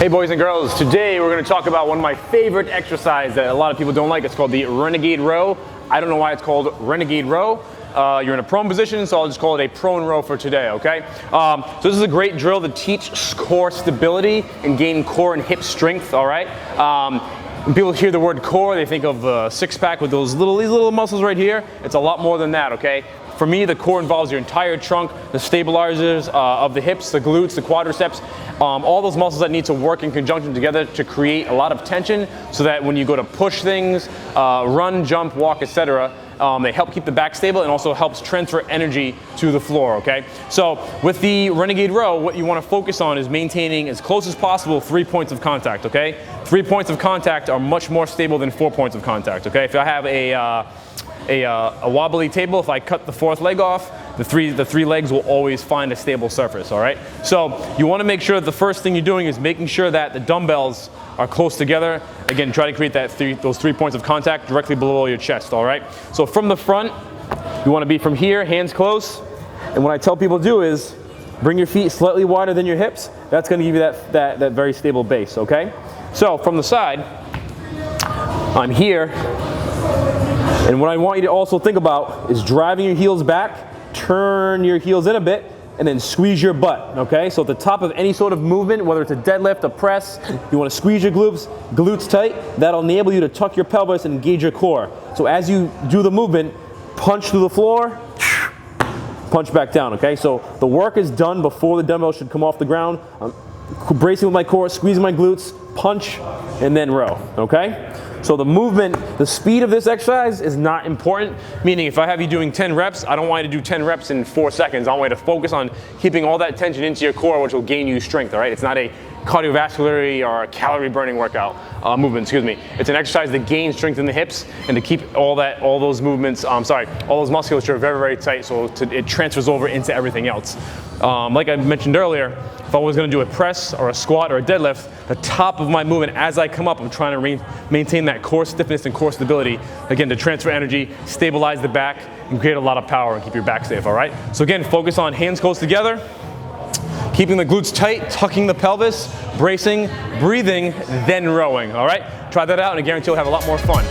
Hey boys and girls, today we're going to talk about one of my favorite exercises that a lot of people don't like. It's called the Renegade Row. I don't know why it's called Renegade Row. You're in a prone position, so I'll just call it a prone row for today, okay? So this is a great drill to teach core stability and gain core and hip strength, all right? When people hear the word core, they think of a six-pack with these little muscles right here. It's a lot more than that, okay? For me, the core involves your entire trunk, the stabilizers of the hips, the glutes, the quadriceps, all those muscles that need to work in conjunction together to create a lot of tension so that when you go to push things, run, jump, walk, etc., they help keep the back stable and also helps transfer energy to the floor, okay? So with the Renegade Row, what you want to focus on is maintaining as close as possible 3 points of contact, okay? 3 points of contact are much more stable than 4 points of contact, okay? If I have a wobbly table, if I cut the fourth leg off, the three legs will always find a stable surface, all right? So you want to make sure that the first thing you're doing is making sure that the dumbbells are close together. Again, try to create those 3 points of contact directly below your chest, all right? So from the front, you want to be from here, hands close. And what I tell people to do is bring your feet slightly wider than your hips. That's going to give you that very stable base, okay? So from the side, I'm here. And what I want you to also think about is driving your heels back, turn your heels in a bit, and then squeeze your butt, okay? So at the top of any sort of movement, whether it's a deadlift, a press, you wanna squeeze your glutes tight. That'll enable you to tuck your pelvis and engage your core. So as you do the movement, punch through the floor, punch back down, okay? So the work is done before the dumbbell should come off the ground. I'm bracing with my core, squeezing my glutes, punch, and then row, okay? So the movement, the speed of this exercise is not important, meaning if I have you doing 10 reps, I don't want you to do 10 reps in 4 seconds. I want you to focus on keeping all that tension into your core, which will gain you strength, all right? It's not a cardiovascular or calorie burning workout movement, excuse me. It's an exercise that gains strength in the hips and to keep all those movements, all those musculature very, very tight so it transfers over into everything else. Like I mentioned earlier, if I was gonna do a press or a squat or a deadlift, the top of my movement as I come up, I'm trying to maintain that core stiffness and core stability, again, to transfer energy, stabilize the back, and create a lot of power and keep your back safe, all right? So again, focus on hands close together, keeping the glutes tight, tucking the pelvis, bracing, breathing, then rowing, all right? Try that out and I guarantee you'll have a lot more fun.